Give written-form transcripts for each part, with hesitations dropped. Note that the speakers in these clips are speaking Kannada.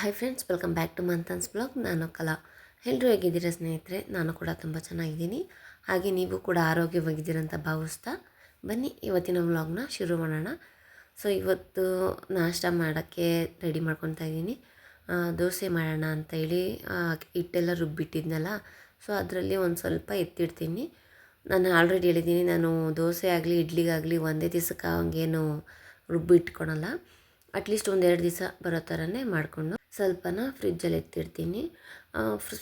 Hi friends, welcome back to Manthan's blog. ನಾನು ಕಲಾ. ಎಲ್ಲರೂ ಹೇಗಿದ್ದೀರಾ ಸ್ನೇಹಿತರೆ? ನಾನು ಕೂಡ ತುಂಬ ಚೆನ್ನಾಗಿದ್ದೀನಿ. ಹಾಗೆ ನೀವು ಕೂಡ ಆರೋಗ್ಯವಾಗಿದ್ದೀರ ಅಂತ ಭಾವಿಸ್ತಾ ಬನ್ನಿ ಇವತ್ತಿನ ವ್ಲಾಗ್ನ ಶುರು ಮಾಡೋಣ. ಸೊ ಇವತ್ತು ನಾಷ್ಟ ಮಾಡೋಕ್ಕೆ ರೆಡಿ ಮಾಡ್ಕೊತಾ ಇದ್ದೀನಿ. ದೋಸೆ ಮಾಡೋಣ ಅಂತ ಹೇಳಿ ಹಿಟ್ಟೆಲ್ಲ ರುಬ್ಬಿಟ್ಟಿದ್ನಲ್ಲ, ಸೊ ಅದರಲ್ಲಿ ಒಂದು ಸ್ವಲ್ಪ ಎತ್ತಿಡ್ತೀನಿ. ನಾನು ಆಲ್ರೆಡಿ ಹೇಳಿದ್ದೀನಿ, ನಾನು ದೋಸೆ ಆಗಲಿ ಇಡ್ಲಿಗಾಗಲಿ ಒಂದೇ ದಿವಸಕ್ಕೆ ಹಂಗೇನು ರುಬ್ಬಿಟ್ಕೊಳಲ್ಲ. ಅಟ್ಲೀಸ್ಟ್ ಒಂದೆರಡು ದಿವಸ ಬರೋ ಥರನೇ ಮಾಡಿಕೊಂಡು ಸ್ವಲ್ಪನ ಫ್ರಿಜ್ಜಲ್ಲಿ ಎತ್ತಿಡ್ತೀನಿ.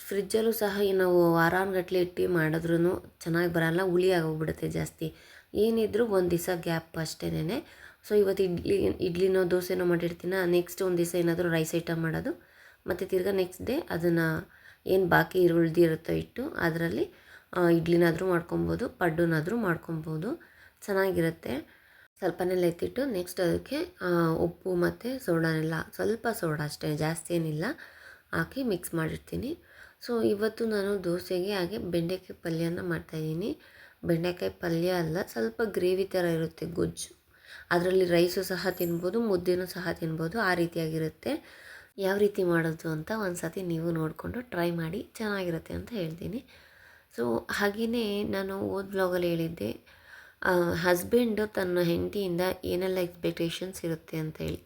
ಫ್ರಿಜ್ಜಲ್ಲೂ ಸಹ ನಾವು ವಾರಾನುಗಟ್ಲೆ ಇಟ್ಟು ಮಾಡಿದ್ರೂ ಚೆನ್ನಾಗಿ ಬರೋಲ್ಲ, ಹುಳಿ ಆಗೋಗ್ಬಿಡುತ್ತೆ ಜಾಸ್ತಿ. ಏನಿದ್ರೂ ಒಂದು ದಿವಸ ಗ್ಯಾಪ್ ಅಷ್ಟೇನೆ. ಸೊ ಇವತ್ತು ಇಡ್ಲಿನೋ ದೋಸೆನೋ ಮಾಡಿರ್ತೀನ, ನೆಕ್ಸ್ಟ್ ಒಂದು ದಿವಸ ಏನಾದರೂ ರೈಸ್ ಐಟಮ್ ಮಾಡೋದು, ಮತ್ತು ತಿರ್ಗಾ ನೆಕ್ಸ್ಟ್ ಡೇ ಅದನ್ನು ಏನು ಬಾಕಿ ಉಳಿದಿರುತ್ತೋ ಇಟ್ಟು ಅದರಲ್ಲಿ ಇಡ್ಲಿನಾದರೂ ಮಾಡ್ಕೊಬೋದು, ಪಡ್ಡುನಾದರೂ ಮಾಡ್ಕೊಬೋದು, ಚೆನ್ನಾಗಿರುತ್ತೆ. ಸ್ವಲ್ಪನೇ ಎತ್ತಿಟ್ಟು ನೆಕ್ಸ್ಟ್ ಅದಕ್ಕೆ ಉಪ್ಪು ಮತ್ತು ಸೋಡಾನೆಲ್ಲ, ಸ್ವಲ್ಪ ಸೋಡಾ ಅಷ್ಟೇ, ಜಾಸ್ತಿ ಏನಿಲ್ಲ, ಹಾಕಿ ಮಿಕ್ಸ್ ಮಾಡಿರ್ತೀನಿ. ಸೊ ಇವತ್ತು ನಾನು ದೋಸೆಗೆ ಹಾಗೆ ಬೆಂಡೆಕಾಯಿ ಪಲ್ಯನ ಮಾಡ್ತಾಯಿದ್ದೀನಿ. ಬೆಂಡೆಕಾಯಿ ಪಲ್ಯ ಅಲ್ಲ, ಸ್ವಲ್ಪ ಗ್ರೇವಿ ಥರ ಇರುತ್ತೆ, ಗೊಜ್ಜು. ಅದರಲ್ಲಿ ರೈಸು ಸಹ ತಿನ್ಬೋದು, ಮುದ್ದೆನೂ ಸಹ ತಿನ್ಬೋದು, ಆ ರೀತಿಯಾಗಿರುತ್ತೆ. ಯಾವ ರೀತಿ ಮಾಡೋದು ಅಂತ ಒಂದು ಸತಿ ನೀವು ನೋಡಿಕೊಂಡು ಟ್ರೈ ಮಾಡಿ, ಚೆನ್ನಾಗಿರುತ್ತೆ ಅಂತ ಹೇಳ್ತೀನಿ. ಸೊ ಹಾಗೆಯೇ ನಾನು ಓದ್ ಬ್ಲಾಗಲ್ಲಿ ಹೇಳಿದ್ದೆ, ಹಸ್ಬೆಂಡು ತನ್ನ ಹೆಂಡತಿಯಿಂದ ಏನೆಲ್ಲ ಎಕ್ಸ್ಪೆಕ್ಟೇಷನ್ಸ್ ಇರುತ್ತೆ ಅಂತ ಹೇಳಿ.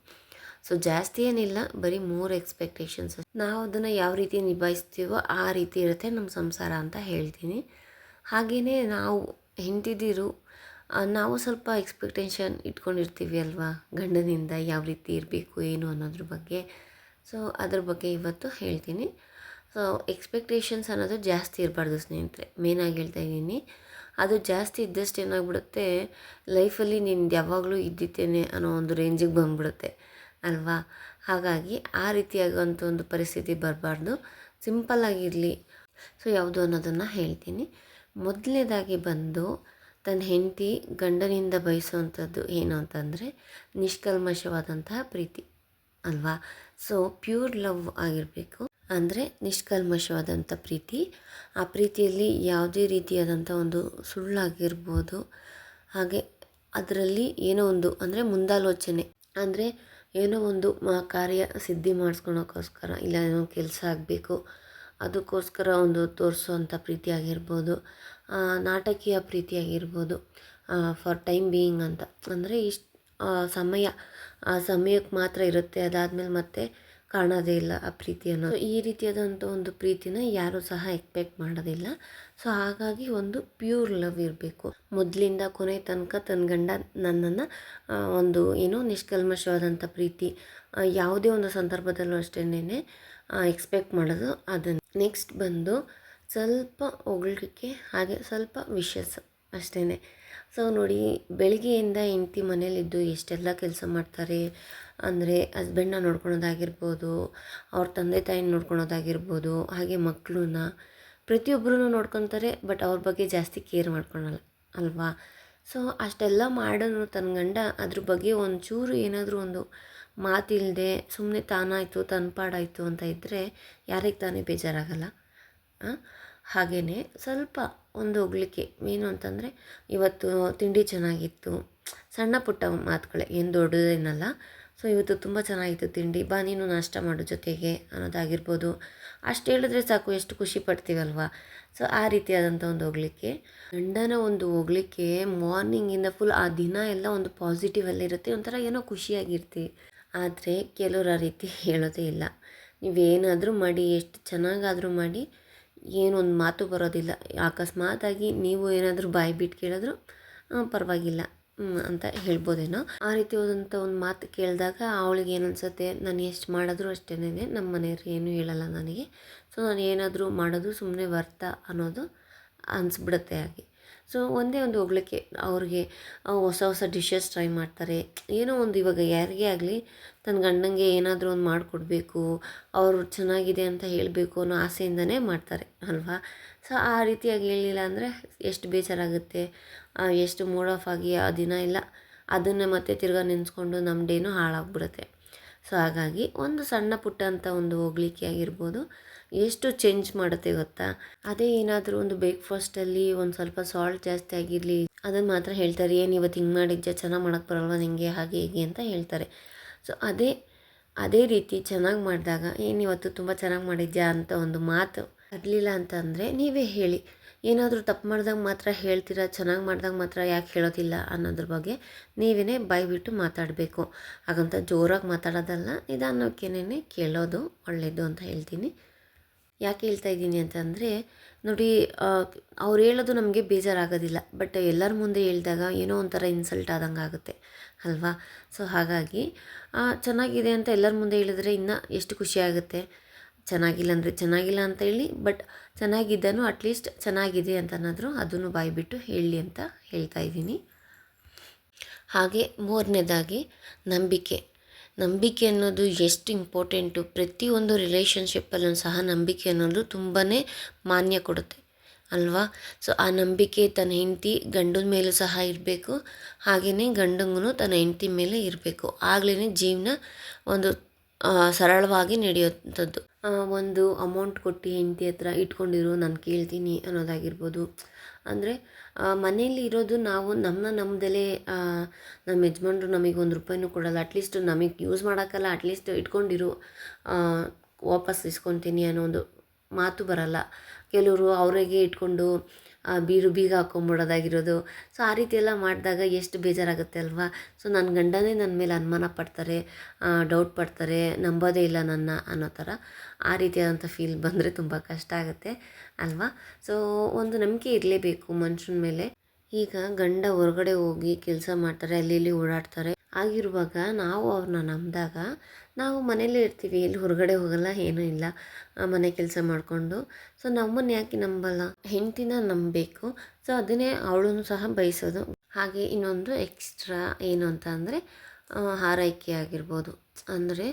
ಸೊ ಜಾಸ್ತಿ ಏನಿಲ್ಲ, ಬರೀ 3 ಎಕ್ಸ್ಪೆಕ್ಟೇಷನ್ಸ್. ನಾವು ಅದನ್ನು ಯಾವ ರೀತಿ ನಿಭಾಯಿಸ್ತೀವೋ ಆ ರೀತಿ ಇರುತ್ತೆ ನಮ್ಮ ಸಂಸಾರ ಅಂತ ಹೇಳ್ತೀನಿ. ಹಾಗೆಯೇ ನಾವು ಹೆಂಡತಿದಿರು ನಾವು ಸ್ವಲ್ಪ ಎಕ್ಸ್ಪೆಕ್ಟೇಷನ್ ಇಟ್ಕೊಂಡಿರ್ತೀವಿ ಅಲ್ವಾ, ಗಂಡನಿಂದ ಯಾವ ರೀತಿ ಇರಬೇಕು ಏನು ಅನ್ನೋದ್ರ ಬಗ್ಗೆ. ಸೊ ಅದ್ರ ಬಗ್ಗೆ ಇವತ್ತು ಹೇಳ್ತೀನಿ. ಸೊ ಎಕ್ಸ್ಪೆಕ್ಟೇಷನ್ಸ್ ಅನ್ನೋದು ಜಾಸ್ತಿ ಇರಬಾರ್ದು ಸ್ನೇಹಿತರೆ, ಮೇನಾಗಿ ಹೇಳ್ತಾ ಇದ್ದೀನಿ. ಅದು ಜಾಸ್ತಿ ಇದ್ದಷ್ಟು ಏನಾಗ್ಬಿಡುತ್ತೆ, ಲೈಫಲ್ಲಿ ನಿಂದು ಯಾವಾಗಲೂ ಇದ್ದಿತ್ತೇನೆ ಅನ್ನೋ ಒಂದು ರೇಂಜಿಗೆ ಬಂದ್ಬಿಡುತ್ತೆ ಅಲ್ವಾ. ಹಾಗಾಗಿ ಆ ರೀತಿಯಾಗುವಂಥ ಒಂದು ಪರಿಸ್ಥಿತಿ ಬರಬಾರ್ದು, ಸಿಂಪಲ್ಲಾಗಿರಲಿ. ಸೊ ಯಾವುದು ಅನ್ನೋದನ್ನು ಹೇಳ್ತೀನಿ. ಮೊದಲನೇದಾಗಿ ಬಂದು ತನ್ನ ಹೆಂಡತಿ ಗಂಡನಿಂದ ಬಯಸುವಂಥದ್ದು ಏನು ಅಂತಂದರೆ ನಿಷ್ಕಲ್ಮಶವಾದಂತಹ ಪ್ರೀತಿ ಅಲ್ವಾ. ಸೊ ಪ್ಯೂರ್ ಲವ್ ಆಗಿರಬೇಕು, ಅಂದರೆ ನಿಷ್ಕಲ್ಮಶವಾದಂಥ ಪ್ರೀತಿ. ಆ ಪ್ರೀತಿಯಲ್ಲಿ ಯಾವುದೇ ರೀತಿಯಾದಂಥ ಒಂದು ಸುಳ್ಳಾಗಿರ್ಬೋದು, ಹಾಗೆ ಅದರಲ್ಲಿ ಏನೋ ಒಂದು ಅಂದರೆ ಮುಂದಾಲೋಚನೆ, ಅಂದರೆ ಏನೋ ಒಂದು ಕಾರ್ಯ ಸಿದ್ಧಿ ಮಾಡಿಸ್ಕೊಳೋಕ್ಕೋಸ್ಕರ, ಇಲ್ಲ ಏನೋ ಕೆಲಸ ಆಗಬೇಕು ಅದಕ್ಕೋಸ್ಕರ ಒಂದು ತೋರಿಸೋವಂಥ ಪ್ರೀತಿ ಆಗಿರ್ಬೋದು, ನಾಟಕೀಯ ಪ್ರೀತಿ ಆಗಿರ್ಬೋದು, ಫಾರ್ ಟೈಮ್ ಬೀಯಿಂಗ್ ಅಂತ, ಅಂದರೆ ಇಷ್ಟು ಸಮಯ, ಆ ಸಮಯಕ್ಕೆ ಮಾತ್ರ ಇರುತ್ತೆ, ಅದಾದಮೇಲೆ ಮತ್ತೆ ಕಾಣೋದೇ ಇಲ್ಲ ಆ ಪ್ರೀತಿ ಅನ್ನೋದು. ಈ ರೀತಿಯಾದಂಥ ಒಂದು ಪ್ರೀತಿನ ಯಾರೂ ಸಹ ಎಕ್ಸ್ಪೆಕ್ಟ್ ಮಾಡೋದಿಲ್ಲ. ಸೊ ಹಾಗಾಗಿ ಒಂದು ಪ್ಯೂರ್ ಲವ್ ಇರಬೇಕು. ಮೊದಲಿಂದ ಕೊನೆ ತನಕ ತನ್ನ ಗಂಡ ನನ್ನನ್ನು ಒಂದು ಏನೋ ನಿಷ್ಕಲ್ಮಶವಾದಂಥ ಪ್ರೀತಿ ಯಾವುದೇ ಒಂದು ಸಂದರ್ಭದಲ್ಲೂ ಅಷ್ಟೇನೆ ಎಕ್ಸ್ಪೆಕ್ಟ್ ಮಾಡೋದು ಅದನ್ನು. ನೆಕ್ಸ್ಟ್ ಬಂದು ಸ್ವಲ್ಪ ಹೊಗಳಿಕೆ, ಹಾಗೆ ಸ್ವಲ್ಪ ವಿಶಸ್ ಅಷ್ಟೇ. ಸೊ ನೋಡಿ, ಬೆಳಿಗ್ಗೆಯಿಂದ ಹೆಂಡ್ತಿ ಮನೇಲಿದ್ದು ಎಷ್ಟೆಲ್ಲ ಕೆಲಸ ಮಾಡ್ತಾರೆ ಅಂದರೆ, ಹಸ್ಬೆಂಡನ್ನ ನೋಡ್ಕೊಳೋದಾಗಿರ್ಬೋದು, ಅವ್ರ ತಂದೆ ತಾಯಿನ ನೋಡ್ಕೊಳೋದಾಗಿರ್ಬೋದು, ಹಾಗೆ ಮಕ್ಕಳನ್ನ ಪ್ರತಿಯೊಬ್ಬರೂ ನೋಡ್ಕೊತಾರೆ. ಬಟ್ ಅವ್ರ ಬಗ್ಗೆ ಜಾಸ್ತಿ ಕೇರ್ ಮಾಡ್ಕೊಳಲ್ಲ ಅಲ್ವಾ. ಸೊ ಅಷ್ಟೆಲ್ಲ ಮಾಡೋನು ತನ್ನ ಗಂಡ ಅದ್ರ ಬಗ್ಗೆ ಒಂಚೂರು ಏನಾದರೂ ಒಂದು ಮಾತಿಲ್ಲದೆ ಸುಮ್ಮನೆ ತಾನಾಯಿತು ತನ್ನ ಪಾಡಾಯಿತು ಅಂತ ಇದ್ದರೆ ಯಾರಿಗೆ ತಾನೇ ಬೇಜಾರಾಗಲ್ಲ. ಹಾಗೆಯೇ ಸ್ವಲ್ಪ ಒಂದು ಹೊಗಳಿಕೆ, ಏನು ಅಂತಂದರೆ ಇವತ್ತು ತಿಂಡಿ ಚೆನ್ನಾಗಿತ್ತು, ಸಣ್ಣ ಪುಟ್ಟ ಮಾತುಗಳೇ, ಏನು ದೊಡ್ಡದೇನಲ್ಲ. ಸೊ ಇವತ್ತು ತುಂಬ ಚೆನ್ನಾಗಿತ್ತು ತಿಂಡಿ, ಬಾ ನೀನು ನಾಷ್ಟ ಮಾಡು ಜೊತೆಗೆ ಅನ್ನೋದಾಗಿರ್ಬೋದು. ಅಷ್ಟು ಹೇಳಿದ್ರೆ ಸಾಕು, ಎಷ್ಟು ಖುಷಿ ಪಡ್ತೀವಲ್ವ. ಸೊ ಆ ರೀತಿಯಾದಂಥ ಒಂದು ಹೊಗಳಿಕೆ, ಗಂಡನ ಒಂದು ಹೊಗಳಿಕೆ ಮಾರ್ನಿಂಗಿಂದ ಫುಲ್ ಆ ದಿನ ಎಲ್ಲ ಒಂದು ಪಾಸಿಟಿವಲ್ಲಿರುತ್ತೆ, ಒಂಥರ ಏನೋ ಖುಷಿಯಾಗಿರ್ತೀವಿ. ಆದರೆ ಕೆಲವರು ಆ ರೀತಿ ಹೇಳೋದೇ ಇಲ್ಲ. ನೀವೇನಾದರೂ ಮಾಡಿ, ಎಷ್ಟು ಚೆನ್ನಾಗಾದರೂ ಮಾಡಿ, ಏನೊಂದು ಮಾತು ಬರೋದಿಲ್ಲ. ಅಕಸ್ಮಾತಾಗಿ ನೀವು ಏನಾದರೂ ಬಾಯಿ ಬಿಟ್ಟು ಕೇಳಿದ್ರು ಪರವಾಗಿಲ್ಲ ಅಂತ ಹೇಳ್ಬೋದೇನೋ. ಆ ರೀತಿಯಾದಂಥ ಒಂದು ಮಾತು ಕೇಳಿದಾಗ ಅವಳಿಗೆ ಏನು ಅನಿಸುತ್ತೆ, ನಾನು ಎಷ್ಟು ಮಾಡಿದ್ರು ಅಷ್ಟೇನೆ, ನಮ್ಮ ಮನೆಯವ್ರು ಏನೂ ಹೇಳಲ್ಲ ನನಗೆ, ಸೊ ನಾನು ಏನಾದರೂ ಮಾಡೋದು ಸುಮ್ಮನೆ ವ್ಯರ್ಥ ಅನ್ನೋದು ಅನಿಸ್ಬಿಡುತ್ತೆ. ಹಾಗೆ ಸೊ ಒಂದೇ ಒಂದು ಹೊಗಳಿಕೆ, ಅವ್ರಿಗೆ ಹೊಸ ಹೊಸ ಡಿಶಸ್ ಟ್ರೈ ಮಾಡ್ತಾರೆ, ಏನೋ ಒಂದು. ಇವಾಗ ಯಾರಿಗೇ ಆಗಲಿ ತನ್ನ ಗಂಡಂಗೆ ಏನಾದರೂ ಒಂದು ಮಾಡಿಕೊಡ್ಬೇಕು, ಅವರು ಚೆನ್ನಾಗಿದೆ ಅಂತ ಹೇಳಬೇಕು ಅನ್ನೋ ಆಸೆಯಿಂದನೇ ಮಾಡ್ತಾರೆ ಅಲ್ವಾ. ಸೊ ಆ ರೀತಿಯಾಗಿ ಹೇಳಿಲ್ಲ ಅಂದರೆ ಎಷ್ಟು ಬೇಜಾರಾಗುತ್ತೆ, ಎಷ್ಟು ಮೂಡ್ ಆಫ್ ಆಗಿ ಆ ದಿನ ಎಲ್ಲ ಅದನ್ನೇ ಮತ್ತೆ ತಿರ್ಗಾ ನೆನೆಸ್ಕೊಂಡು ನಮ್ಮ ಡೇನೂ ಹಾಳಾಗ್ಬಿಡುತ್ತೆ. ಸೊ ಹಾಗಾಗಿ ಒಂದು ಸಣ್ಣ ಪುಟ್ಟ ಅಂತ ಒಂದು ಹೊಗಳಿಕೆ ಆಗಿರ್ಬೋದು ಎಷ್ಟು ಚೇಂಜ್ ಮಾಡುತ್ತೆ ಗೊತ್ತಾ. ಅದೇ ಏನಾದರೂ ಒಂದು ಬ್ರೇಕ್ಫಾಸ್ಟಲ್ಲಿ ಒಂದು ಸ್ವಲ್ಪ ಸಾಲ್ಟ್ ಜಾಸ್ತಿ ಆಗಿರಲಿ, ಅದನ್ನು ಮಾತ್ರ ಹೇಳ್ತಾರೆ, ಏನು ಇವತ್ತು ಹಿಂಗೆ ಮಾಡಿದ್ದೆ, ಚೆನ್ನಾಗಿ ಮಾಡೋಕ್ಕೆ ಬರಲ್ವ ನಿನಗೆ, ಹಾಗೆ ಹೀಗೆ ಅಂತ ಹೇಳ್ತಾರೆ. ಸೊ ಅದೇ ಅದೇ ರೀತಿ ಚೆನ್ನಾಗಿ ಮಾಡಿದಾಗ ಏನಿವತ್ತು ತುಂಬ ಚೆನ್ನಾಗಿ ಮಾಡಿದ್ಯಾ ಅಂತ ಒಂದು ಮಾತು ಬರಲಿಲ್ಲ ಅಂತಂದರೆ ನೀವೇ ಹೇಳಿ. ಏನಾದರೂ ತಪ್ಪು ಮಾಡಿದಾಗ ಮಾತ್ರ ಹೇಳ್ತೀರಾ, ಚೆನ್ನಾಗಿ ಮಾಡಿದಾಗ ಮಾತ್ರ ಯಾಕೆ ಹೇಳೋದಿಲ್ಲ ಅನ್ನೋದ್ರ ಬಗ್ಗೆ ನೀವೇ ಬಾಯ್ಬಿಟ್ಟು ಮಾತಾಡಬೇಕು. ಹಾಗಂತ ಜೋರಾಗಿ ಮಾತಾಡೋದಲ್ಲ, ನಿಧಾನಕ್ಕೇನೆ ಕೇಳೋದು ಒಳ್ಳೆಯದು ಅಂತ ಹೇಳ್ತೀನಿ. ಯಾಕೆ ಹೇಳ್ತಾ ಇದ್ದೀನಿ ಅಂತಂದರೆ ನೋಡಿ, ಅವ್ರು ಹೇಳೋದು ನಮಗೆ ಬೇಜಾರಾಗೋದಿಲ್ಲ, ಬಟ್ ಎಲ್ಲರ ಮುಂದೆ ಹೇಳಿದಾಗ ಏನೋ ಒಂಥರ ಇನ್ಸಲ್ಟ್ ಆದಂಗೆ ಆಗುತ್ತೆ ಅಲ್ವಾ. ಸೊ ಹಾಗಾಗಿ ಚೆನ್ನಾಗಿದೆ ಅಂತ ಎಲ್ಲರ ಮುಂದೆ ಹೇಳಿದ್ರೆ ಇನ್ನೂ ಎಷ್ಟು ಖುಷಿಯಾಗುತ್ತೆ. ಚೆನ್ನಾಗಿಲ್ಲ ಅಂದರೆ ಚೆನ್ನಾಗಿಲ್ಲ ಅಂತ ಹೇಳಿ, ಬಟ್ ಚೆನ್ನಾಗಿದ್ದನು ಅಟ್ಲೀಸ್ಟ್ ಚೆನ್ನಾಗಿದೆ ಅಂತನಾದರೂ ಅದನ್ನು ಬಾಯ್ಬಿಟ್ಟು ಹೇಳಿ ಅಂತ ಹೇಳ್ತಾ ಇದ್ದೀನಿ. ಹಾಗೆ ಮೂರನೇದಾಗಿ ನಂಬಿಕೆ. ನಂಬಿಕೆ ಅನ್ನೋದು ಎಷ್ಟು ಇಂಪಾರ್ಟೆಂಟು. ಪ್ರತಿಯೊಂದು ರಿಲೇಷನ್ಶಿಪ್ಪಲ್ಲೂ ಸಹ ನಂಬಿಕೆ ಅನ್ನೋದು ತುಂಬಾ ಮಾನ್ಯ ಕೊಡುತ್ತೆ ಅಲ್ವಾ. ಸೊ ಆ ನಂಬಿಕೆ ತನ್ನ ಹೆಂಡತಿ ಗಂಡನ ಮೇಲೂ ಸಹ ಇರಬೇಕು, ಹಾಗೆಯೇ ಗಂಡಂಗೂ ತನ್ನ ಹೆಂಡತಿ ಮೇಲೆ ಇರಬೇಕು. ಆಗಲೇ ಜೀವನ ಒಂದು ಸರಳವಾಗಿ ನಡೆಯುವಂಥದ್ದು. ಒಂದು ಅಮೌಂಟ್ ಕೊಟ್ಟು ಹೆಂಡತಿ ಹತ್ರ ಇಟ್ಕೊಂಡಿರು, ನಾನು ಕೇಳ್ತೀನಿ ಅನ್ನೋದಾಗಿರ್ಬೋದು. ಅಂದರೆ ಮನೇಲಿ ಇರೋದು ನಾವು ನಮ್ಮದಲ್ಲೇ ನಮ್ಮ ಯಜಮಾನ್ರು ನಮಗೆ ₹1 ಕೊಡಲ್ಲ, ಅಟ್ಲೀಸ್ಟ್ ನಮಗೆ ಯೂಸ್ ಮಾಡೋಕ್ಕಲ್ಲ, ಅಟ್ಲೀಸ್ಟ್ ಇಟ್ಕೊಂಡಿರು, ವಾಪಸ್ ಇಸ್ಕೊತೀನಿ ಅನ್ನೋ ಒಂದು ಮಾತು ಬರಲ್ಲ. ಕೆಲವರು ಅವರಿಗೆ ಇಟ್ಕೊಂಡು ಬೀಗ ಹಾಕ್ಕೊಂಬಿಡೋದಾಗಿರೋದು. ಸೊ ಆ ರೀತಿ ಎಲ್ಲ ಮಾಡಿದಾಗ ಎಷ್ಟು ಬೇಜಾರಾಗುತ್ತೆ ಅಲ್ವಾ. ಸೊ ನನ್ನ ಗಂಡನೇ ನನ್ನ ಮೇಲೆ ಅನುಮಾನ ಪಡ್ತಾರೆ, ಡೌಟ್ ಪಡ್ತಾರೆ, ನಂಬೋದೇ ಇಲ್ಲ ನನ್ನ ಅನ್ನೋ ಥರ ಆ ರೀತಿಯಾದಂಥ ಫೀಲ್ ಬಂದರೆ ತುಂಬ ಕಷ್ಟ ಆಗುತ್ತೆ ಅಲ್ವಾ. ಸೊ ಒಂದು ನಂಬಿಕೆ ಇರಲೇಬೇಕು ಮನುಷ್ಯನ ಮೇಲೆ. ಈಗ ಗಂಡ ಹೊರಗಡೆ ಹೋಗಿ ಕೆಲಸ ಮಾಡ್ತಾರೆ, ಅಲ್ಲಿ ಇಲ್ಲಿ ಓಡಾಡ್ತಾರೆ. ಆಗಿರುವಾಗ ನಾವು ಅವ್ರನ್ನ ನಂಬಿದಾಗ ನಾವು ಮನೇಲೇ ಇರ್ತೀವಿ, ಎಲ್ಲಿ ಹೊರಗಡೆ ಹೋಗಲ್ಲ, ಏನೂ ಇಲ್ಲ, ಮನೆ ಕೆಲಸ ಮಾಡಿಕೊಂಡು. ಸೊ ನಮ್ಮನ್ನು ಯಾಕೆ ನಂಬಲ್ಲ, ಹೆಂಡ್ತಿನ ನಂಬಬೇಕು. ಸೊ ಅದನ್ನೇ ಅವಳನ್ನು ಸಹ ಬಯಸೋದು. ಹಾಗೆ ಇನ್ನೊಂದು ಎಕ್ಸ್ಟ್ರಾ ಏನು ಅಂತ ಅಂದರೆ ಆರೈಕೆ ಆಗಿರ್ಬೋದು. ಅಂದರೆ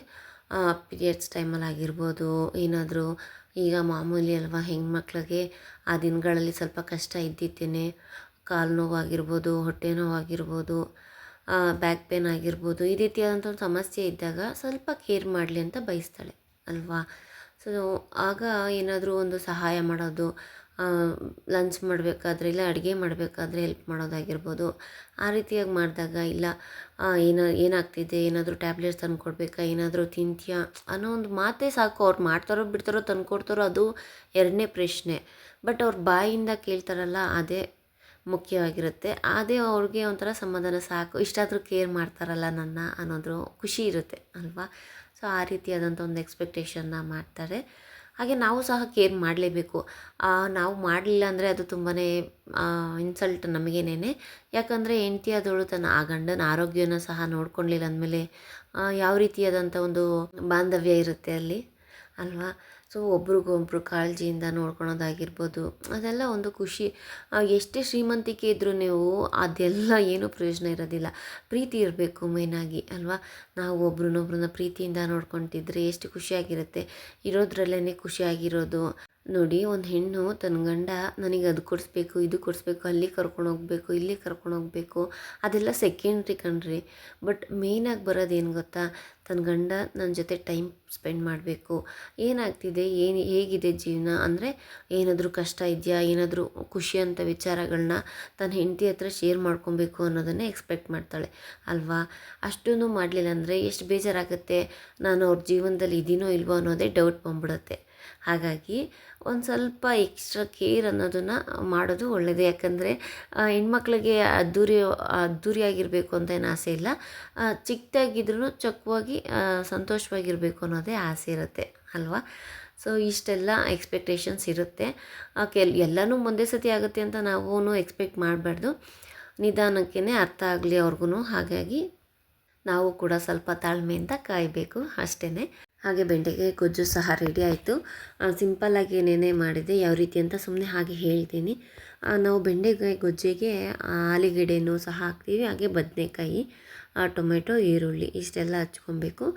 ಪೀರಿಯಡ್ಸ್ ಟೈಮಲ್ಲಿ ಆಗಿರ್ಬೋದು, ಏನಾದರೂ ಈಗ ಮಾಮೂಲಿ ಅಲ್ವಾ ಹೆಣ್ಮಕ್ಳಿಗೆ ಆ ದಿನಗಳಲ್ಲಿ ಸ್ವಲ್ಪ ಕಷ್ಟ ಇದ್ದಿತ್ತೇನೆ. ಕಾಲು ನೋವಾಗಿರ್ಬೋದು, ಹೊಟ್ಟೆ ನೋವಾಗಿರ್ಬೋದು, ಬ್ಯಾಕ್ ಪೇನ್ ಆಗಿರ್ಬೋದು, ಈ ರೀತಿಯಾದಂಥ ಒಂದು ಸಮಸ್ಯೆ ಇದ್ದಾಗ ಸ್ವಲ್ಪ ಕೇರ್ ಮಾಡಲಿ ಅಂತ ಬಯಸ್ತಾಳೆ ಅಲ್ವಾ. ಸೊ ಆಗ ಏನಾದರೂ ಒಂದು ಸಹಾಯ ಮಾಡೋದು, ಲಂಚ್ ಮಾಡಬೇಕಾದ್ರೆ ಇಲ್ಲ ಅಡುಗೆ ಮಾಡಬೇಕಾದ್ರೆ ಹೆಲ್ಪ್ ಮಾಡೋದಾಗಿರ್ಬೋದು. ಆ ರೀತಿಯಾಗಿ ಮಾಡಿದಾಗ ಇಲ್ಲ ಏನಾಗ್ತಿದೆ, ಏನಾದರೂ ಟ್ಯಾಬ್ಲೆಟ್ಸ್ ತಂದು ಕೊಡಬೇಕಾ, ಏನಾದರೂ ತಿಂತೀಯಾ ಅನ್ನೋ ಒಂದು ಮಾತೇ ಸಾಕು. ಅವ್ರು ಮಾಡ್ತಾರೋ ಬಿಡ್ತಾರೋ ತಂದು ಕೊಡ್ತಾರೋ ಅದು ಎರಡನೇ ಪ್ರಶ್ನೆ. ಬಟ್ ಅವ್ರ ಬಾಯಿಂದ ಕೇಳ್ತಾರಲ್ಲ ಅದೇ ಮುಖ್ಯವಾಗಿರುತ್ತೆ. ಅದೇ ಅವ್ರಿಗೆ ಒಂಥರ ಸಮಾಧಾನ, ಸಾಕು ಇಷ್ಟಾದರೂ ಕೇರ್ ಮಾಡ್ತಾರಲ್ಲ ನನ್ನ ಅನ್ನೋದು ಖುಷಿ ಇರುತ್ತೆ ಅಲ್ವಾ. ಸೊ ಆ ರೀತಿಯಾದಂಥ ಒಂದು ಎಕ್ಸ್ಪೆಕ್ಟೇಷನ್ನ ಮಾಡ್ತಾರೆ. ಹಾಗೆ ನಾವು ಸಹ ಕೇರ್ ಮಾಡಲೇಬೇಕು. ನಾವು ಮಾಡಲಿಲ್ಲ ಅಂದರೆ ಅದು ತುಂಬಾ ಇನ್ಸಲ್ಟ್ ನಮಗೇನೆ. ಯಾಕಂದರೆ ಹೆಂಡ್ತಿ ಆದವಳು ತನ್ನ ಆ ಗಂಡನ ಆರೋಗ್ಯನ ಸಹ ನೋಡ್ಕೊಳ್ಳಿಲ್ಲ ಅಂದಮೇಲೆ ಯಾವ ರೀತಿಯಾದಂಥ ಒಂದು ಬಾಂಧವ್ಯ ಇರುತ್ತೆ ಅಲ್ಲಿ ಅಲ್ವಾ. ಸೊ ಒಬ್ರಿಗೊಬ್ರು ಕಾಳಜಿಯಿಂದ ನೋಡ್ಕೊಳೋದಾಗಿರ್ಬೋದು, ಅದೆಲ್ಲ ಒಂದು ಖುಷಿ. ಎಷ್ಟೇ ಶ್ರೀಮಂತಿಕೆ ಇದ್ದರೂ ನೀವು ಅದೆಲ್ಲ ಏನೂ ಪ್ರಯೋಜನ ಇರೋದಿಲ್ಲ. ಪ್ರೀತಿ ಇರಬೇಕು ಮೇಯ್ನಾಗಿ ಅಲ್ವಾ. ನಾವು ಒಬ್ರನ್ನೊಬ್ರನ್ನ ಪ್ರೀತಿಯಿಂದ ನೋಡ್ಕೊತಿದ್ರೆ ಎಷ್ಟು ಖುಷಿಯಾಗಿರುತ್ತೆ. ಇರೋದ್ರಲ್ಲೇ ಖುಷಿಯಾಗಿರೋದು. ನೋಡಿ, ಒಂದು ಹೆಣ್ಣು ತನ್ನ ಗಂಡ ನನಗೆ ಅದು ಕೊಡಿಸ್ಬೇಕು, ಇದು ಕೊಡಿಸ್ಬೇಕು, ಅಲ್ಲಿ ಕರ್ಕೊಂಡೋಗ್ಬೇಕು, ಇಲ್ಲಿ ಕರ್ಕೊಂಡೋಗ್ಬೇಕು, ಅದೆಲ್ಲ ಸೆಕೆಂಡ್ರಿ ಕಣ್ರಿ. ಬಟ್ ಮೇಯ್ನಾಗಿ ಬರೋದೇನು ಗೊತ್ತಾ, ತನ್ನ ಗಂಡ ನನ್ನ ಜೊತೆ ಟೈಮ್ ಸ್ಪೆಂಡ್ ಮಾಡಬೇಕು. ಏನಾಗ್ತಿದೆ, ಹೇಗಿದೆ ಜೀವನ, ಅಂದರೆ ಏನಾದರೂ ಕಷ್ಟ ಇದೆಯಾ, ಏನಾದರೂ ಖುಷಿಯಂಥ ವಿಚಾರಗಳನ್ನ ತನ್ನ ಹೆಂಡತಿ ಹತ್ರ ಶೇರ್ ಮಾಡ್ಕೊಬೇಕು ಅನ್ನೋದನ್ನೇ ಎಕ್ಸ್ಪೆಕ್ಟ್ ಮಾಡ್ತಾಳೆ ಅಲ್ವಾ. ಅಷ್ಟೂ ಮಾಡಲಿಲ್ಲ ಅಂದರೆ ಎಷ್ಟು ಬೇಜಾರಾಗುತ್ತೆ. ನಾನು ಅವ್ರ ಜೀವನದಲ್ಲಿ ಇದೀನೋ ಇಲ್ವೋ ಅನ್ನೋದೇ ಡೌಟ್ ಬಂದ್ಬಿಡುತ್ತೆ. ಹಾಗಾಗಿ ಒಂದು ಸ್ವಲ್ಪ ಎಕ್ಸ್ಟ್ರಾ ಕೇರ್ ಅನ್ನೋದನ್ನು ಮಾಡೋದು ಒಳ್ಳೆಯದು. ಯಾಕಂದರೆ ಹೆಣ್ಮಕ್ಳಿಗೆ ಅದ್ದೂರಿಯಾಗಿರಬೇಕು ಅಂತ ಏನು ಆಸೆ ಇಲ್ಲ. ಚಿಕ್ಕದಾಗಿದ್ರೂ ಚೊಕ್ಕವಾಗಿ ಸಂತೋಷವಾಗಿರಬೇಕು ಅನ್ನೋದೇ ಆಸೆ ಇರುತ್ತೆ ಅಲ್ವಾ. ಸೊ ಇಷ್ಟೆಲ್ಲ ಎಕ್ಸ್ಪೆಕ್ಟೇಷನ್ಸ್ ಇರುತ್ತೆ. ಎಲ್ಲನೂ ಒಂದೇ ಸತಿ ಆಗುತ್ತೆ ಅಂತ ನಾವು ಎಕ್ಸ್ಪೆಕ್ಟ್ ಮಾಡಬಾರ್ದು. ನಿಧಾನಕ್ಕೇ ಅರ್ಥ ಆಗಲಿ ಅವ್ರಿಗೂ. ಹಾಗಾಗಿ ನಾವು ಕೂಡ ಸ್ವಲ್ಪ ತಾಳ್ಮೆಯಿಂದ ಕಾಯಬೇಕು ಅಷ್ಟೇ. ಹಾಗೆ ಬೆಂಡೆಕಾಯಿ ಗೊಜ್ಜು ಸಹ ರೆಡಿ ಆಯಿತು. ಸಿಂಪಲ್ಲಾಗಿ ಏನೇನೇ ಮಾಡಿದೆ ಯಾವ ರೀತಿ ಅಂತ ಸುಮ್ಮನೆ ಹಾಗೆ ಹೇಳ್ತೀನಿ. ನಾವು ಬೆಂಡೆಕಾಯಿ ಗೊಜ್ಜಿಗೆ ಆಲೂಗೆಡ್ಡೆನೂ ಸಹ ಹಾಕ್ತೀವಿ. ಹಾಗೆ ಬದನೆಕಾಯಿ, ಟೊಮೆಟೊ, ಈರುಳ್ಳಿ ಇಷ್ಟೆಲ್ಲ ಹಚ್ಕೊಬೇಕು.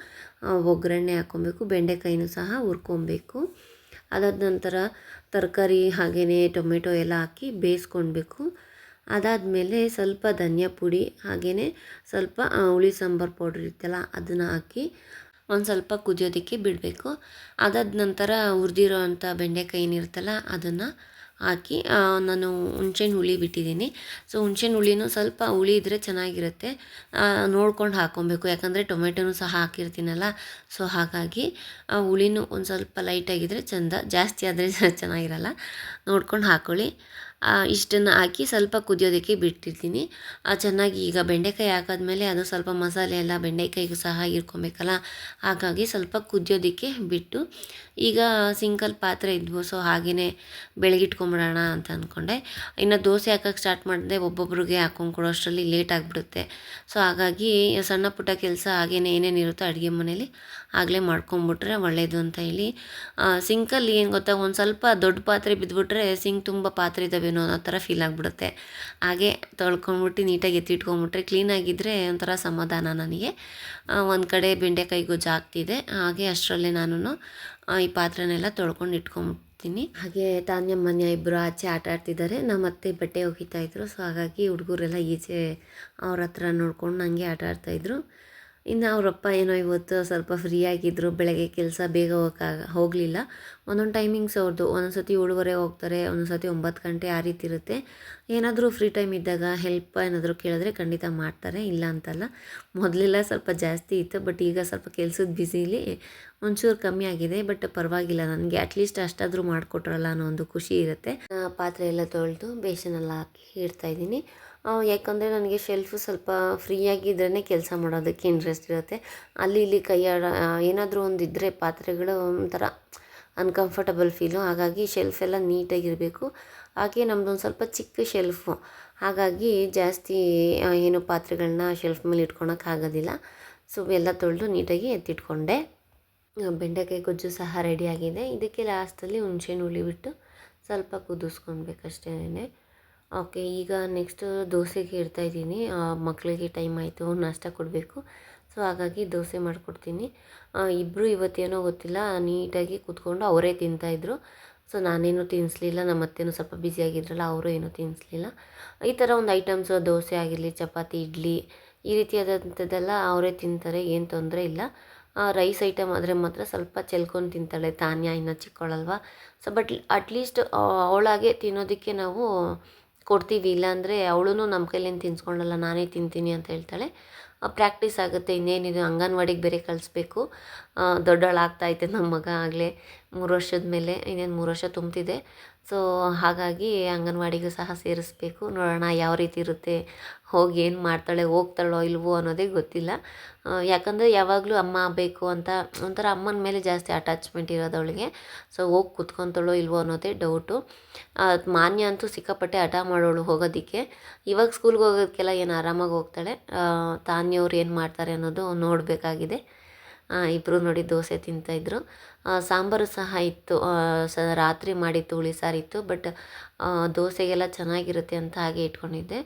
ಒಗ್ಗರಣೆ ಹಾಕ್ಕೊಬೇಕು. ಬೆಂಡೆಕಾಯಿನೂ ಸಹ ಹುರ್ಕೊಬೇಕು. ಅದಾದ ನಂತರ ತರಕಾರಿ ಹಾಗೆಯೇ ಟೊಮೆಟೊ ಎಲ್ಲ ಹಾಕಿ ಬೇಯಿಸ್ಕೊಳ್ಬೇಕು. ಅದಾದಮೇಲೆ ಸ್ವಲ್ಪ ಧನಿಯಾ ಪುಡಿ ಹಾಗೆಯೇ ಸ್ವಲ್ಪ ಹುಳಿ ಸಾಂಬಾರು ಪೌಡ್ರ್ ಇರುತ್ತಲ್ಲ ಅದನ್ನು ಹಾಕಿ ಒಂದು ಸ್ವಲ್ಪ ಕುದಿಯೋದಕ್ಕೆ ಬಿಡಬೇಕು. ಅದಾದ ನಂತರ ಹುರಿದಿರೋ ಅಂಥ ಬೆಂಡೆಕಾಯಿ ಏನಿರುತ್ತಲ್ಲ ಅದನ್ನು ಹಾಕಿ ನಾನು ಹುಣ್ಸೆಹಣ್ಣು ಹುಳಿ ಬಿಟ್ಟಿದ್ದೀನಿ. ಸೊ ಹುಣ್ಸೆಹಣ್ಣು ಹುಳಿನೂ ಸ್ವಲ್ಪ ಹುಳಿ ಇದ್ದರೆ ಚೆನ್ನಾಗಿರುತ್ತೆ. ನೋಡ್ಕೊಂಡು ಹಾಕ್ಕೊಬೇಕು, ಯಾಕಂದರೆ ಟೊಮೆಟೊನೂ ಸಹ ಹಾಕಿರ್ತೀನಲ್ಲ. ಸೊ ಹಾಗಾಗಿ ಹುಳಿನೂ ಒಂದು ಸ್ವಲ್ಪ ಲೈಟಾಗಿದ್ದರೆ ಚೆಂದ, ಜಾಸ್ತಿ ಆದರೆ ಚೆನ್ನಾಗಿರಲ್ಲ. ನೋಡ್ಕೊಂಡು ಹಾಕ್ಕೊಳ್ಳಿ. ಇಷ್ಟನ್ನು ಹಾಕಿ ಸ್ವಲ್ಪ ಕುದಿಯೋದಕ್ಕೆ ಬಿಟ್ಟಿರ್ತೀನಿ. ಚೆನ್ನಾಗಿ ಈಗ ಬೆಂಡೆಕಾಯಿ ಹಾಕಾದ್ಮೇಲೆ ಅದು ಸ್ವಲ್ಪ ಮಸಾಲೆ ಎಲ್ಲ ಬೆಂಡೆಕಾಯಿಗೂ ಸಹ ಹೀರ್ಕೊಬೇಕಲ್ಲ, ಹಾಗಾಗಿ ಸ್ವಲ್ಪ ಕುದಿಯೋದಕ್ಕೆ ಬಿಟ್ಟು ಈಗ ಸಿಂಕಲ್ಲಿ ಪಾತ್ರೆ ಇದ್ವು. ಸೊ ಹಾಗೆಯೇ ಬೆಳಗಿಟ್ಕೊಂಬಿಡೋಣ ಅಂತ ಅಂದ್ಕೊಂಡೆ. ಇನ್ನು ದೋಸೆ ಹಾಕೋಕ್ಕೆ ಸ್ಟಾರ್ಟ್ ಮಾಡಿದೆ, ಒಬ್ಬೊಬ್ರಿಗೆ ಹಾಕ್ಕೊಂಡು ಕೊಡೋಷ್ಟರಲ್ಲಿ ಲೇಟ್ ಆಗಿಬಿಡುತ್ತೆ. ಸೊ ಹಾಗಾಗಿ ಸಣ್ಣ ಪುಟ್ಟ ಕೆಲಸ ಹಾಗೇನೆ ಏನೇನಿರುತ್ತೋ ಅಡುಗೆ ಮನೇಲಿ ಆಗಲೇ ಮಾಡ್ಕೊಂಬಿಟ್ರೆ ಒಳ್ಳೆಯದು ಅಂತ ಹೇಳಿ ಸಿಂಕಲ್ಲಿ ಏನು ಗೊತ್ತಾ, ಒಂದು ಸ್ವಲ್ಪ ದೊಡ್ಡ ಪಾತ್ರೆ ಬಿದ್ದುಬಿಟ್ರೆ ಸಿಂಕ್ ತುಂಬ ಪಾತ್ರೆ ಇದ್ದಾವೇನೋ ಅನ್ನೋ ಥರ ಫೀಲ್ ಆಗಿಬಿಡುತ್ತೆ. ಹಾಗೆ ತೊಳ್ಕೊಂಬಿಟ್ಟು ನೀಟಾಗಿ ಎತ್ತಿಟ್ಕೊಂಬಿಟ್ರೆ ಕ್ಲೀನಾಗಿದ್ದರೆ ಒಂಥರ ಸಮಾಧಾನ ನನಗೆ. ಒಂದು ಕಡೆ ಬೆಂಡೆಕಾಯಿ ಗೊಜ್ಜು ಆಗ್ತಿದೆ, ಹಾಗೆ ಅಷ್ಟರಲ್ಲೇ ನಾನು ಈ ಪಾತ್ರೆನೆಲ್ಲ ತೊಳ್ಕೊಂಡು ಇಟ್ಕೊಂಬಿಡ್ತೀನಿ. ಹಾಗೆ ತಾನ್ಯ ಮನ್ಯ ಇಬ್ಬರು ಆಚೆ ಆಟ ಆಡ್ತಿದ್ದಾರೆ, ನಮ್ಮ ಅತ್ತೆ ಬಟ್ಟೆ ಒಗಿತಾಯಿದ್ರು. ಸೊ ಹಾಗಾಗಿ ಹುಡುಗರೆಲ್ಲ ಈಚೆ ಅವ್ರ ಹತ್ರ ನೋಡ್ಕೊಂಡು ನನಗೆ ಆಟ ಆಡ್ತಾಯಿದ್ರು. ಇನ್ನು ಅವರಪ್ಪ ಏನೋ ಇವತ್ತು ಸ್ವಲ್ಪ ಫ್ರೀ ಆಗಿದ್ದರು, ಬೆಳಗ್ಗೆ ಕೆಲಸ ಬೇಗ ಹೋಗಲಿಲ್ಲ. ಒಂದೊಂದು ಟೈಮಿಂಗ್ಸ್ ಅವ್ರದ್ದು, ಒಂದೊಂದು ಸತಿ 7:30 ಹೋಗ್ತಾರೆ, ಒಂದೊಂದು ಸತಿ 9 ಗಂಟೆ ಆ ರೀತಿ ಇರುತ್ತೆ. ಏನಾದರೂ ಫ್ರೀ ಟೈಮ್ ಇದ್ದಾಗ ಹೆಲ್ಪ್ ಏನಾದರೂ ಕೇಳಿದ್ರೆ ಖಂಡಿತ ಮಾಡ್ತಾರೆ, ಇಲ್ಲ ಅಂತಲ್ಲ. ಮೊದಲೆಲ್ಲ ಸ್ವಲ್ಪ ಜಾಸ್ತಿ ಇತ್ತು, ಬಟ್ ಈಗ ಸ್ವಲ್ಪ ಕೆಲಸದ ಬ್ಯುಸಿಲಿ ಒಂಚೂರು ಕಮ್ಮಿ ಆಗಿದೆ. ಬಟ್ ಪರವಾಗಿಲ್ಲ, ನನಗೆ ಅಟ್ಲೀಸ್ಟ್ ಅಷ್ಟಾದರೂ ಮಾಡಿಕೊಟ್ರಲ್ಲ ಅನ್ನೋ ಒಂದು ಖುಷಿ ಇರುತ್ತೆ. ಪಾತ್ರೆ ಎಲ್ಲ ತೊಳೆದು ಬೇಸನೆಲ್ಲ ಹಾಕಿ ಇಡ್ತಾಯಿದ್ದೀನಿ. ಯಾಕಂದರೆ ನನಗೆ ಶೆಲ್ಫು ಸ್ವಲ್ಪ ಫ್ರೀಯಾಗಿದ್ರೇ ಕೆಲಸ ಮಾಡೋದಕ್ಕೆ ಇಂಟ್ರೆಸ್ಟ್ ಇರುತ್ತೆ. ಅಲ್ಲಿ ಇಲ್ಲಿ ಏನಾದರೂ ಒಂದು ಇದ್ದರೆ ಪಾತ್ರೆಗಳು ಒಂಥರ ಅನ್ಕಂಫರ್ಟಬಲ್ ಫೀಲು. ಹಾಗಾಗಿ ಶೆಲ್ಫೆಲ್ಲ ನೀಟಾಗಿರಬೇಕು. ಹಾಗೆ ನಮ್ಮದೊಂದು ಸ್ವಲ್ಪ ಚಿಕ್ಕ ಶೆಲ್ಫು, ಹಾಗಾಗಿ ಜಾಸ್ತಿ ಏನು ಪಾತ್ರೆಗಳನ್ನ ಶೆಲ್ಫ್ ಮೇಲೆ ಇಟ್ಕೊಳಕ್ಕಾಗೋದಿಲ್ಲ. ಸೊ ಎಲ್ಲ ತೊಳೆದು ನೀಟಾಗಿ ಎತ್ತಿಟ್ಕೊಂಡೆ. ಬೆಂಡೆಕಾಯಿ ಗೊಜ್ಜು ಸಹ ರೆಡಿಯಾಗಿದೆ. ಇದಕ್ಕೆ ಲಾಸ್ಟಲ್ಲಿ ಹುಣ್ಸೆಹಣ್ಣು ಹುಳಿ ಬಿಟ್ಟು ಸ್ವಲ್ಪ ಕುದಿಸ್ಕೊಳ್ಬೇಕಷ್ಟೇ. ಓಕೆ, ಈಗ ನೆಕ್ಸ್ಟು ದೋಸೆಗೆ ಇಡ್ತಾಯಿದ್ದೀನಿ. ಮಕ್ಕಳಿಗೆ ಟೈಮ್ ಆಯಿತು, ನಾಷ್ಟ ಕೊಡಬೇಕು. ಸೊ ಹಾಗಾಗಿ ದೋಸೆ ಮಾಡಿಕೊಡ್ತೀನಿ. ಇಬ್ಬರು ಇವತ್ತೇನೋ ಗೊತ್ತಿಲ್ಲ, ನೀಟಾಗಿ ಕೂತ್ಕೊಂಡು ಅವರೇ ತಿಂತಾಯಿದ್ರು. ಸೊ ನಾನೇನು ತಿನ್ನಿಸ್ಲಿಲ್ಲ, ನಮ್ಮ ಅತ್ತೆನೂ ಸ್ವಲ್ಪ ಬ್ಯುಸಿಯಾಗಿದ್ರಲ್ಲ, ಅವರು ಏನೂ ತಿನ್ನಿಸ್ಲಿಲ್ಲ. ಈ ಥರ ಒಂದು ಐಟಮ್ಸು, ದೋಸೆ ಆಗಿರಲಿ, ಚಪಾತಿ, ಇಡ್ಲಿ, ಈ ರೀತಿಯಾದಂಥದ್ದೆಲ್ಲ ಅವರೇ ತಿಂತಾರೆ, ಏನು ತೊಂದರೆ ಇಲ್ಲ. ರೈಸ್ ಐಟಮ್ ಆದರೆ ಮಾತ್ರ ಸ್ವಲ್ಪ ಚೆಲ್ಕೊಂಡು ತಿಂತಾಳೆ ತಾನ್ಯ, ಇನ್ನೂ ಚಿಕ್ಕವಳಲ್ವ. ಸೊ ಬಟ್ ಅಟ್ಲೀಸ್ಟ್ ಅವಳಾಗೆ ತಿನ್ನೋದಕ್ಕೆ ನಾವು ಕೊಡ್ತೀವಿ. ಇಲ್ಲಾಂದರೆ ಅವಳು ನಮ್ಮ ಕೈಲೇನು ತಿನ್ನಿಸ್ಕೊಳ್ಳಲ್ಲ, ನಾನೇ ತಿಂತೀನಿ ಅಂತ ಹೇಳ್ತಾಳೆ. ಪ್ರಾಕ್ಟೀಸ್ ಆಗುತ್ತೆ, ಇನ್ನೇನಿದು ಅಂಗನವಾಡಿಗೆ ಬೇರೆ ಕಳಿಸ್ಬೇಕು. ದೊಡ್ಡವಳಾಗ್ತಾಯಿದೆ ನಮ್ಮ ಮಗ, ಆಗಲೇ 3 ವರ್ಷದ ಮೇಲೆ, ಇನ್ನೇನು 3 ವರ್ಷ ತುಂಬ್ತಿದೆ. ಸೊ ಹಾಗಾಗಿ ಅಂಗನವಾಡಿಗೂ ಸಹ ಸೇರಿಸ್ಬೇಕು. ನೋಡೋಣ ಯಾವ ರೀತಿ ಇರುತ್ತೆ, ಹೋಗಿ ಏನು ಮಾಡ್ತಾಳೆ, ಹೋಗ್ತಾಳೋ ಇಲ್ವೋ ಅನ್ನೋದೇ ಗೊತ್ತಿಲ್ಲ. ಯಾಕಂದರೆ ಯಾವಾಗಲೂ ಅಮ್ಮ ಬೇಕು ಅಂತ ಒಂಥರ ಅಮ್ಮನ ಮೇಲೆ ಜಾಸ್ತಿ ಅಟ್ಯಾಚ್ಮೆಂಟ್ ಇರೋದು ಅವಳಿಗೆ. ಸೊ ಹೋಗಿ ಕುತ್ಕೊತಾಳೋ ಇಲ್ವೋ ಅನ್ನೋದೇ ಡೌಟು. ಮಾನ್ಯ ಅಂತೂ ಸಿಕ್ಕಾಪಟ್ಟೆ ಹಠ ಮಾಡೋಳು ಹೋಗೋದಕ್ಕೆ. ಇವಾಗ ಸ್ಕೂಲ್ಗೆ ಹೋಗೋದಕ್ಕೆಲ್ಲ ಏನು ಆರಾಮಾಗಿ ಹೋಗ್ತಾಳೆ. ತಾನ್ಯವ್ರು ಏನು ಮಾಡ್ತಾರೆ ಅನ್ನೋದು ನೋಡಬೇಕಾಗಿದೆ. ಇಬ್ಬರು ನೋಡಿ ದೋಸೆ ತಿಂತಾಯಿದ್ರು. ಸಾಂಬಾರು ಸಹ ಇತ್ತು, ರಾತ್ರಿ ಮಾಡಿತ್ತು ಹುಳಿ ಸಾರಿತ್ತು. ಬಟ್ ದೋಸೆಗೆಲ್ಲ ಚೆನ್ನಾಗಿರುತ್ತೆ ಅಂತ ಹಾಗೆ ಇಟ್ಕೊಂಡಿದ್ದೆ.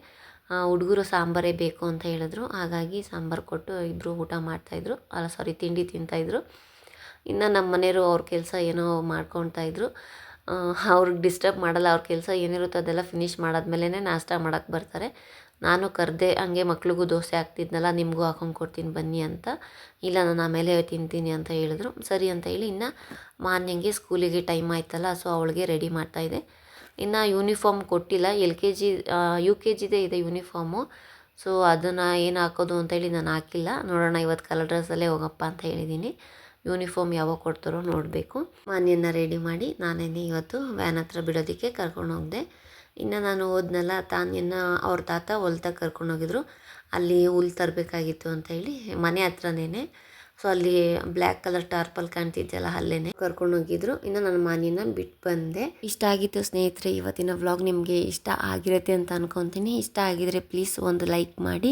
ಹುಡುಗರು ಸಾಂಬಾರೇ ಬೇಕು ಅಂತ ಹೇಳಿದ್ರು, ಹಾಗಾಗಿ ಸಾಂಬಾರು ಕೊಟ್ಟು ಇಬ್ಬರು ಊಟ ಮಾಡ್ತಾಯಿದ್ರು, ತಿಂಡಿ ತಿಂತಾಯಿದ್ರು. ಇನ್ನು ನಮ್ಮ ಮನೆಯವರು ಅವ್ರ ಕೆಲಸ ಏನೋ ಮಾಡ್ಕೊತಾಯಿದ್ರು. ಅವ್ರಿಗೆ ಡಿಸ್ಟರ್ಬ್ ಮಾಡಲ್ಲ, ಅವ್ರ ಕೆಲಸ ಏನಿರುತ್ತೋ ಅದೆಲ್ಲ ಫಿನಿಷ್ ಮಾಡಾದ್ಮೇಲೆ ನಾಷ್ಟ ಮಾಡೋಕ್ಕೆ ಬರ್ತಾರೆ. ನಾನು ಕರೆದೆ, ಹಂಗೆ ಮಕ್ಳಿಗೂ ದೋಸೆ ಹಾಕ್ತಿದ್ನಲ್ಲ, ನಿಮಗೂ ಹಾಕೊಂಡು ಕೊಡ್ತೀನಿ ಬನ್ನಿ ಅಂತ. ಇಲ್ಲ, ನಾನು ಆಮೇಲೆ ತಿಂತೀನಿ ಅಂತ ಹೇಳಿದ್ರು. ಸರಿ ಅಂತ ಹೇಳಿ ಇನ್ನು ಮಾನ್ಯಂಗೆ ಸ್ಕೂಲಿಗೆ ಟೈಮ್ ಆಯ್ತಲ್ಲ, ಸೊ ಅವಳಿಗೆ ರೆಡಿ ಮಾಡ್ತಾಯಿದ್ದೆ. ಇನ್ನು ಯೂನಿಫಾರ್ಮ್ ಕೊಟ್ಟಿಲ್ಲ, LKG UKGದೇ ಇದೆ ಯೂನಿಫಾರ್ಮು. ಸೊ ಅದನ್ನು ಏನು ಹಾಕೋದು ಅಂತೇಳಿ ನಾನು ಹಾಕಿಲ್ಲ. ನೋಡೋಣ, ಇವತ್ತು ಕಲರ್ ಡ್ರೆಸ್ಸಲ್ಲೇ ಹೋಗಪ್ಪ ಅಂತ ಹೇಳಿದ್ದೀನಿ. ಯೂನಿಫಾರ್ಮ್ ಯಾವಾಗ ಕೊಡ್ತಾರೋ ನೋಡಬೇಕು. ಮಾನ್ಯನ ರೆಡಿ ಮಾಡಿ ನಾನೇನೆ ಇವತ್ತು ವ್ಯಾನ್ ಹತ್ರ ಬಿಡೋದಕ್ಕೆ ಕರ್ಕೊಂಡು ಹೋದೆ. ಇನ್ನು ನಾನು ಹೋದ್ನಲ್ಲ, ತಾನ್ಯನ ಅವ್ರ ತಾತ ಹೊಲ್ದಾಗ ಕರ್ಕೊಂಡೋಗಿದ್ರು. ಅಲ್ಲಿ ಹುಲ್ಲು ತರಬೇಕಾಗಿತ್ತು ಅಂತ ಹೇಳಿ, ಮನೆ ಹತ್ರನೇ. ಸೊ ಅಲ್ಲಿ ಬ್ಲ್ಯಾಕ್ ಕಲರ್ ಟಾರ್ಪಲ್ ಕಾಣ್ತಿದ್ದೆಯಲ್ಲ, ಅಲ್ಲೇ ಕರ್ಕೊಂಡೋಗಿದ್ರು. ಇನ್ನು ನನ್ನ ಮಾನ್ಯನ ಬಿಟ್ಟು ಬಂದೆ. ಇಷ್ಟ ಆಗಿತ್ತು ಸ್ನೇಹಿತರೆ, ಇವತ್ತಿನ ವ್ಲಾಗ್ ನಿಮಗೆ ಇಷ್ಟ ಆಗಿರುತ್ತೆ ಅಂತ ಅನ್ಕೊತೀನಿ. ಇಷ್ಟ ಆಗಿದ್ರೆ ಪ್ಲೀಸ್ ಒಂದು ಲೈಕ್ ಮಾಡಿ.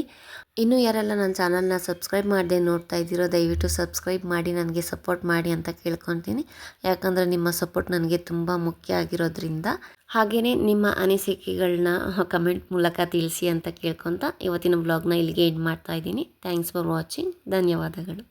ಇನ್ನೂ ಯಾರೆಲ್ಲ ನನ್ನ ಚಾನಲ್ನ ಸಬ್ಸ್ಕ್ರೈಬ್ ಮಾಡದೆ ನೋಡ್ತಾ ಇದ್ದೀರೋ ದಯವಿಟ್ಟು ಸಬ್ಸ್ಕ್ರೈಬ್ ಮಾಡಿ ನನಗೆ ಸಪೋರ್ಟ್ ಮಾಡಿ ಅಂತ ಕೇಳ್ಕೊತೀನಿ. ಯಾಕಂದರೆ ನಿಮ್ಮ ಸಪೋರ್ಟ್ ನನಗೆ ತುಂಬ ಮುಖ್ಯ ಆಗಿರೋದ್ರಿಂದ. ಹಾಗೆಯೇ ನಿಮ್ಮ ಅನಿಸಿಕೆಗಳನ್ನ ಕಮೆಂಟ್ ಮೂಲಕ ತಿಳಿಸಿ ಅಂತ ಕೇಳ್ಕೊತ ಇವತ್ತಿನ ವ್ಲಾಗ್ನ ಇಲ್ಲಿಗೆ ಎಂಡ್ ಮಾಡ್ತಾ ಇದ್ದೀನಿ. Thanks for watching. ಧನ್ಯವಾದಗಳು.